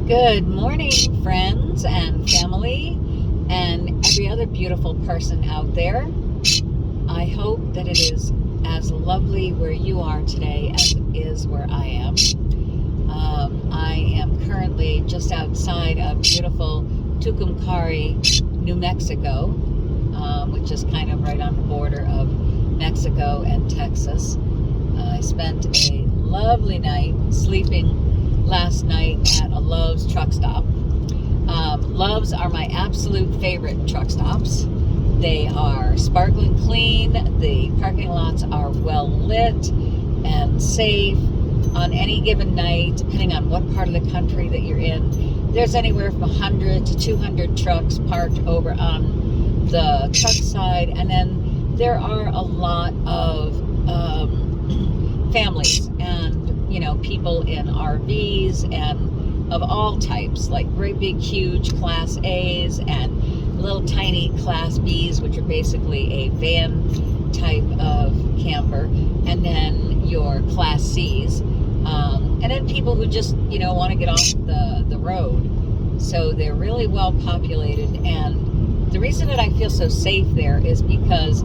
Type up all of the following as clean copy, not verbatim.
Good morning, friends and family, and every other beautiful person out there. I hope that it is as lovely where you are today as it is where I am. I am currently just outside of beautiful Tucumcari, New Mexico, which is kind of right on the border of Mexico and Texas. I spent a lovely night sleeping last night at a Love's truck stop. Love's are my absolute favorite truck stops. They are sparkling clean. The parking lots are well lit and safe. On any given night, depending on what part of the country that you're in, there's anywhere from 100 to 200 trucks parked over on the truck side, and then there are a lot of families and people in RVs and of all types, like great big huge Class A's and little tiny Class B's, which are basically a van type of camper, and then your Class C's, and then people who just want to get off the road. So they're really well populated, and the reason that I feel so safe there is because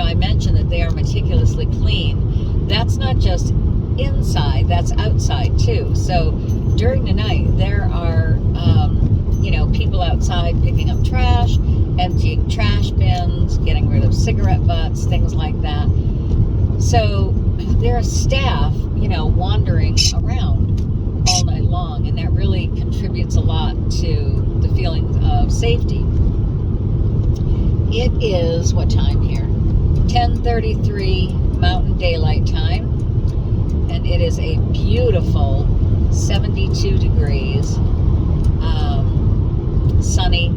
I mentioned that they are meticulously clean. That's not just inside, that's outside too. So during the night, there are, people outside picking up trash, emptying trash bins, getting rid of cigarette butts, things like that. So there are staff, wandering around all night long, and that really contributes a lot to the feeling of safety. It is, what time here? 10:33 Mountain Daylight Time, and it is a beautiful 72 degrees, sunny.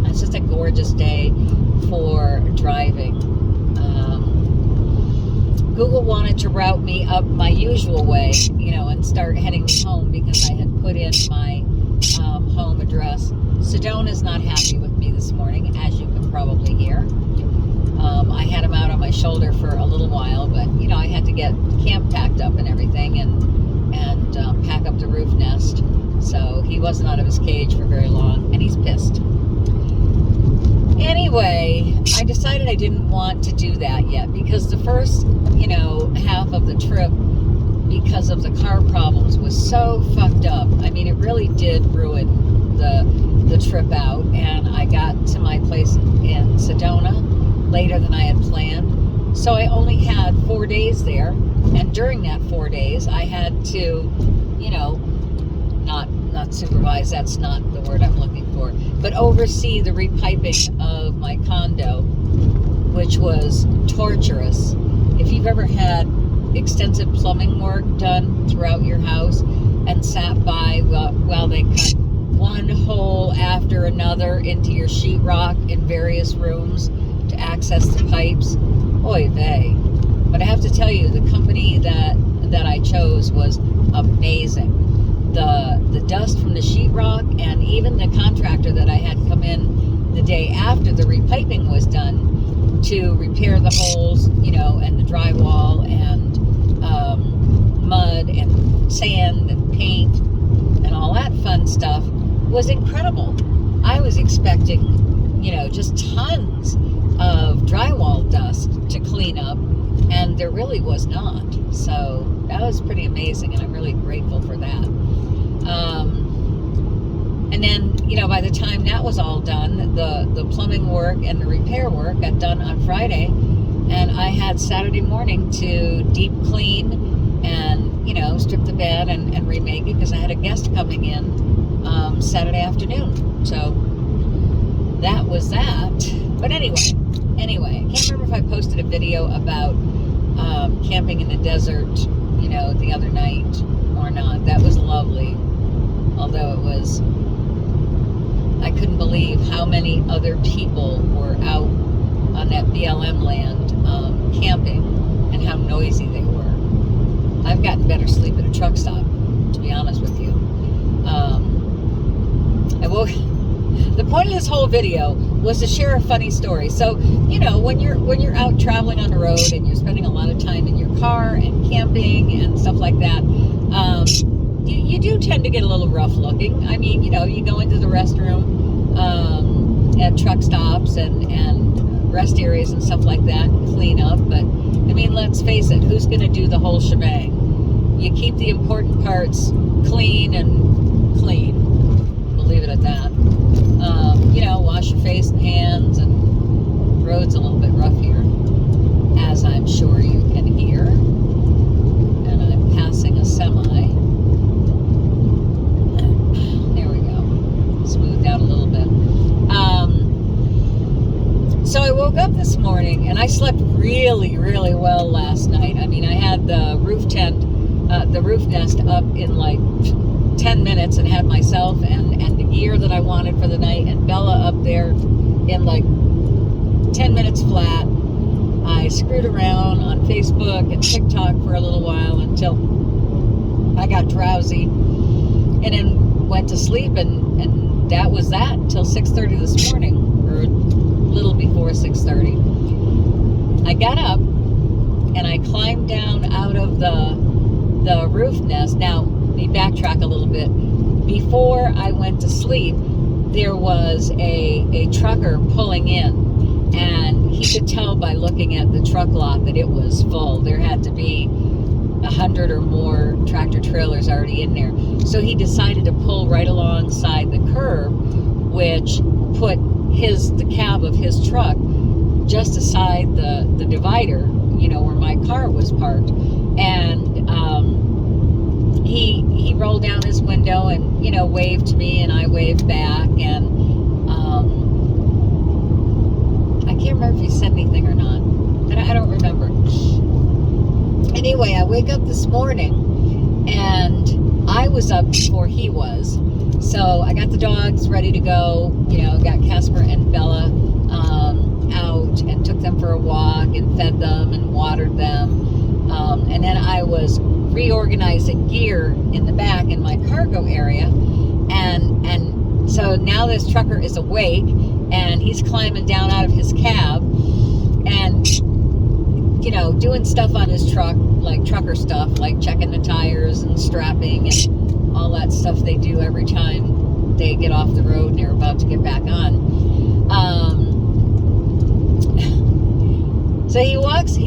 It's just a gorgeous day for driving. Google wanted to route me up my usual way, and start heading home because I had put in my home address. Sedona's not happy with me this morning, as you can probably hear. I had him out on my shoulder for a little while, but I had to get camp packed up and everything, and pack up the roof nest. So he wasn't out of his cage for very long, and he's pissed. Anyway, I decided I didn't want to do that yet because the first, half of the trip, because of the car problems, was so fucked up. I mean, it really did ruin the trip out, and I got to my place in Sedona later than I had planned. So I only had 4 days there, and during that 4 days, I had to, not supervise, that's not the word I'm looking for, but oversee the repiping of my condo, which was torturous. If you've ever had extensive plumbing work done throughout your house and sat by while they cut one hole after another into your sheetrock in various rooms to access the pipes, oy vey. But I have to tell you, the company that I chose was amazing. The dust from the sheetrock, and even the contractor that I had come in the day after the repiping was done to repair the holes, and the drywall and mud and sand and paint and all that fun stuff, was incredible. I was expecting, just tons of drywall dust to clean up, and there really was not. So that was pretty amazing, and I'm really grateful for that. And then, by the time that was all done, the plumbing work and the repair work got done on Friday, and I had Saturday morning to deep clean and, strip the bed and remake it because I had a guest coming in Saturday afternoon. So that was that. But anyway, I can't remember if I posted a video about camping in the desert, the other night or not. That was lovely. Although I couldn't believe how many other people were out on that BLM land camping and how noisy they were. I've gotten better sleep at a truck stop, to be honest with you. The point of this whole video was to share a funny story. So, when you're out traveling on the road and you're spending a lot of time in your car and camping and stuff like that, you do tend to get a little rough looking. I mean, you go into the restroom at truck stops and rest areas and stuff like that, clean up. But I mean, let's face it, who's going to do the whole shebang? You keep the important parts clean and clean. We'll leave it at that. Wash your face and hands, and the road's a little bit rough here, as I'm sure you can hear. And I'm passing a semi. There we go. Smoothed out a little bit. So I woke up this morning, and I slept really, really well last night. I mean, I had the roof nest up in like 10 minutes and had myself and the gear that I wanted for the night and Bella up there in like 10 minutes flat. I screwed around on Facebook and TikTok for a little while until I got drowsy, and then went to sleep, and that was that until 6:30 this morning, or a little before 6:30. I got up and I climbed down out of the roof nest. Now, let me backtrack a little bit. Before I went to sleep, there was a trucker pulling in, and he could tell by looking at the truck lot that it was full. There had to be 100 or more tractor trailers already in there. So he decided to pull right alongside the curb, which put the cab of his truck just aside the divider, where my car was parked. And he rolled down his window and waved to me, and I waved back, and I can't remember if he said anything or not. I don't remember. Anyway, I wake up this morning, and I was up before he was. So I got the dogs ready to go, got Casper and Bella out and took them for a walk and fed them and watered them. And then I was reorganizing gear in the back in my cargo area. And so now this trucker is awake, and he's climbing down out of his cab and, doing stuff on his truck, like trucker stuff, like checking the tires and strapping and all that stuff they do every time they get off the road and they're about to get back on. So he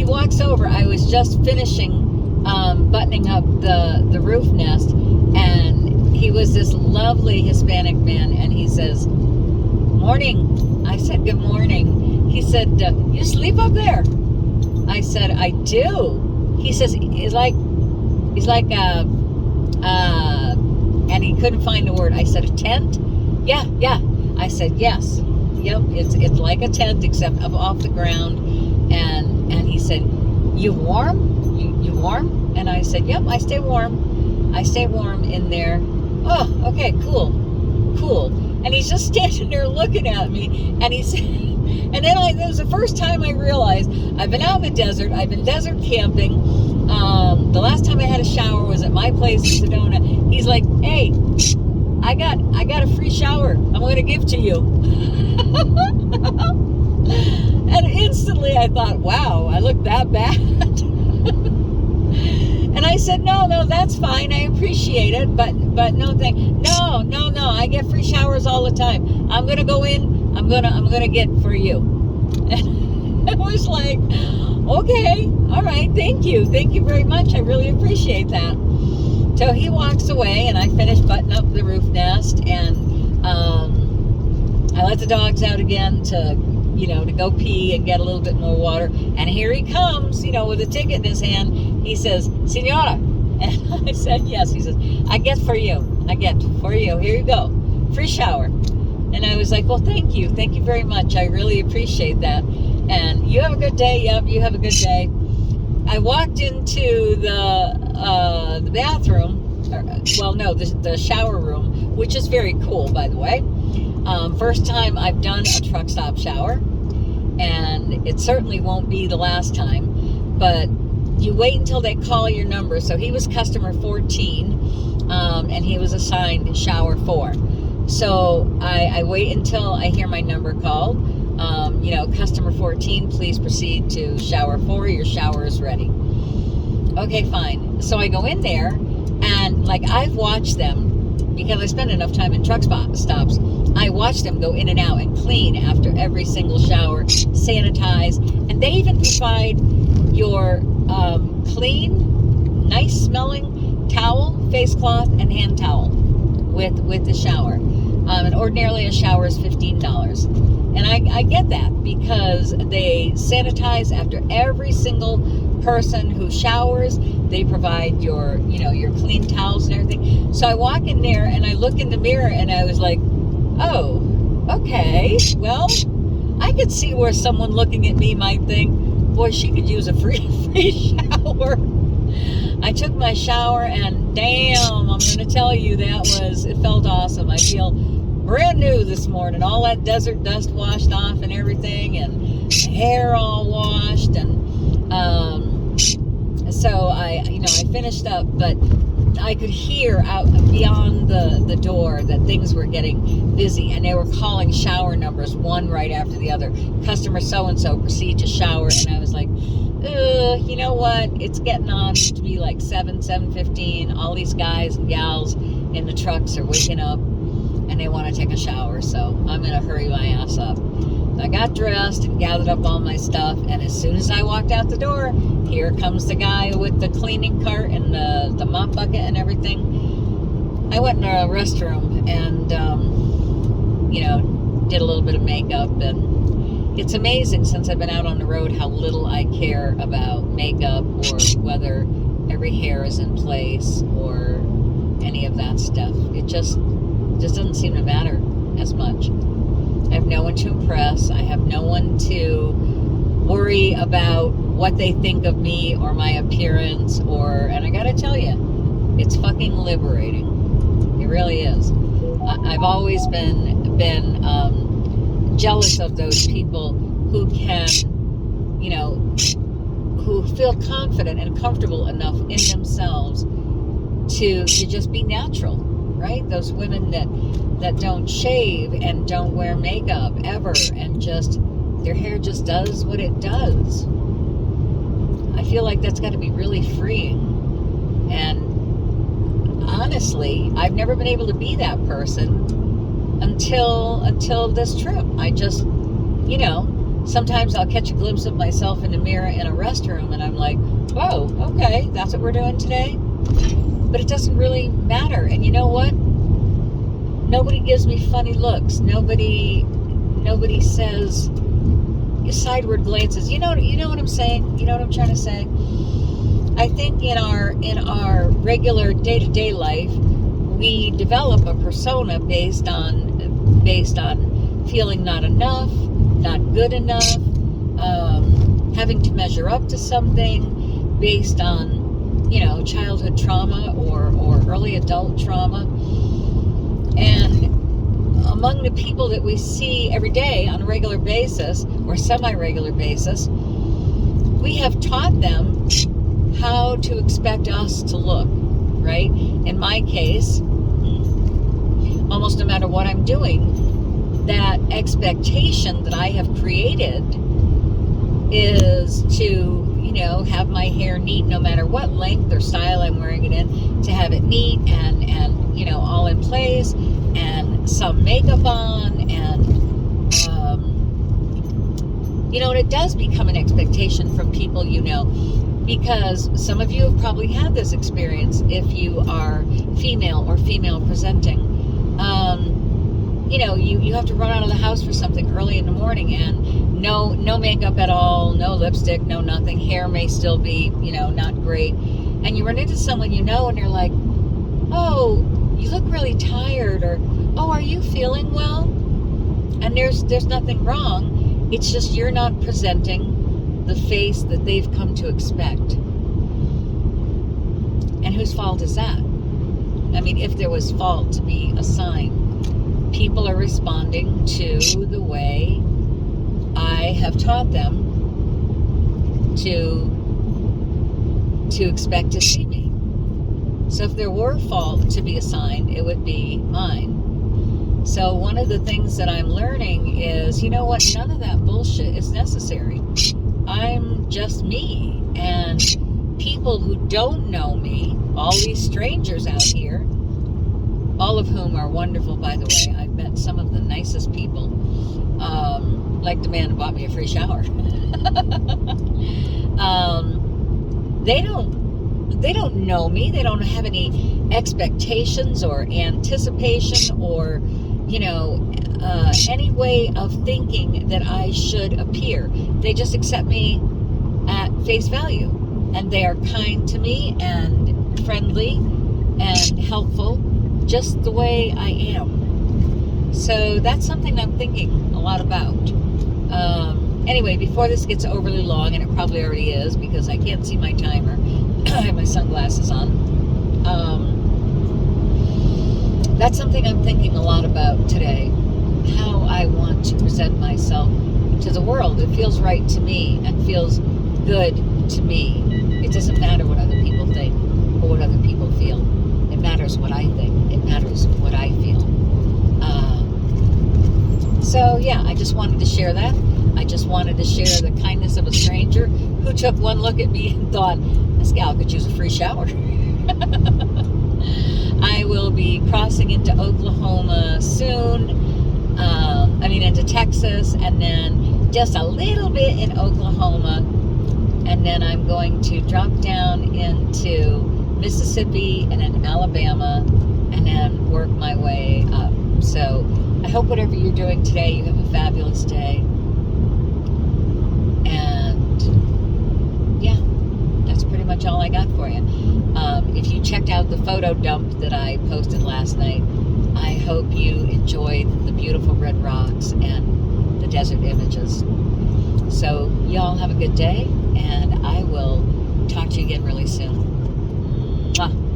walks over. I was just finishing buttoning up the roof nest, and he was this lovely Hispanic man, and he says, "Morning." I said, "Good morning." He said, "You sleep up there?" I said, "I do." He says, he's like, and he couldn't find the word. I said, "A tent?" Yeah. I said, "Yes. Yep, it's like a tent except up off the ground." And he said, "You warm? You warm?" And I said, "Yep, I stay warm. I stay warm in there." "Oh, okay, cool. And he's just standing there looking at me, and he said, and then it was the first time I realized I've been out in the desert. I've been desert camping. The last time I had a shower was at my place in Sedona. He's like, "Hey, I got a free shower. I'm going to give to you." And instantly I thought, wow, I look that bad. And I said, no, that's fine. I appreciate it, but no thank. No. I get free showers all the time. I'm gonna go in. I'm gonna get for you. And it was like, okay, all right, thank you very much. I really appreciate that. So he walks away, and I finish buttoning up the roof nest, and I let the dogs out again to go pee and get a little bit more water. And here he comes, with a ticket in his hand. He says, "Senora." And I said, "Yes." He says, I get for you. Here you go. Free shower. And I was like, "Well, thank you very much. I really appreciate that. And you have a good day." "Yep, you have a good day." I walked into the bathroom, the shower room, which is very cool, by the way. First time I've done a truck stop shower, and it certainly won't be the last time, but you wait until they call your number. So he was customer 14, and he was assigned shower 4. So I wait until I hear my number called. Customer 14, please proceed to shower 4. Your shower is ready. Okay, fine. So I go in there, And like, I've watched them, because I spend enough time in truck stops, I watch them go in and out and clean after every single shower, sanitize, and they even provide your clean, nice smelling towel, face cloth, and hand towel with the shower. And ordinarily a shower is $15. And I get that, because they sanitize after every single person who showers. They provide your clean towels and everything. So I walk in there and I look in the mirror and I was like, oh, okay, well, I could see where someone looking at me might think, boy, she could use a free shower. I took my shower and damn, I'm going to tell you, it felt awesome. I feel brand new this morning. All that desert dust washed off and everything, and hair all washed, and so I finished up, but I could hear out beyond the door that things were getting busy, and they were calling shower numbers one right after the other. Customer so-and-so proceed to shower, and I was like, you know what? It's getting on to be like 7:15. All these guys and gals in the trucks are waking up, and they want to take a shower, so I'm going to hurry my ass up. I got dressed and gathered up all my stuff, and as soon as I walked out the door, here comes the guy with the cleaning cart and the mop bucket and everything. I went in a restroom and, did a little bit of makeup, and it's amazing since I've been out on the road how little I care about makeup or whether every hair is in place or any of that stuff. It just doesn't seem to matter as much. I have no one to impress. I have no one to worry about what they think of me or my appearance, and I gotta tell you, it's fucking liberating. It really is. I've always been jealous of those people who can, who feel confident and comfortable enough in themselves to just be natural, right? Those women that don't shave and don't wear makeup ever, and just their hair just does what it does. I feel like that's got to be really freeing. And honestly, I've never been able to be that person until this trip. I just, sometimes I'll catch a glimpse of myself in the mirror in a restroom, and I'm like, whoa, okay, that's what we're doing today. But it doesn't really matter. And you know what? Nobody gives me funny looks. Nobody says sideward glances. You know what I'm saying? You know what I'm trying to say? I think in our regular day-to-day life, we develop a persona based on feeling not enough, not good enough, having to measure up to something, based on childhood trauma or early adult trauma. And among the people that we see every day on a regular basis or semi-regular basis, we have taught them how to expect us to look, right? In my case, almost no matter what I'm doing, that expectation that I have created is to, have my hair neat no matter what length or style I'm wearing it in, to have it neat and all in place, and some makeup on, and and it does become an expectation from people, because some of you have probably had this experience if you are female or female presenting. You have to run out of the house for something early in the morning, and no makeup at all, no lipstick, no nothing. Hair may still be, not great. And you run into someone and they're like, oh, you look really tired, or, oh, are you feeling well? And there's nothing wrong. It's just you're not presenting the face that they've come to expect. And whose fault is that? I mean, if there was fault to be assigned, people are responding to the way I have taught them to expect to see me. So if there were fault to be assigned, it would be mine. So one of the things that I'm learning is, you know what, none of that bullshit is necessary. I'm just me, and people who don't know me, all these strangers out here, all of whom are wonderful, by the way. I've met some of the nicest people, like the man who bought me a free shower. They don't know me. They don't have any expectations or anticipation or, any way of thinking that I should appear. They just accept me at face value, and they are kind to me and friendly and helpful, just the way I am. So that's something I'm thinking a lot about. Anyway, before this gets overly long, and it probably already is because I can't see my timer. I have my sunglasses on. That's something I'm thinking a lot about today. How I want to present myself to the world. It feels right to me and feels good to me. It doesn't matter what other people think or what other people feel. It matters what I think. It matters what I feel. So yeah, I just wanted to share that. I just wanted to share the kindness of a stranger who took one look at me and thought, this gal could use a free shower. I will be crossing into Oklahoma soon. Into Texas, and then just a little bit in Oklahoma. And then I'm going to drop down into Mississippi and then Alabama, and then work my way up. So I hope whatever you're doing today, you have a fabulous day. And yeah, that's pretty much all I got for you. If you checked out the photo dump that I posted last night, I hope you enjoyed the beautiful red rocks and the desert images. So y'all have a good day, and I will talk to you again really soon. Mwah.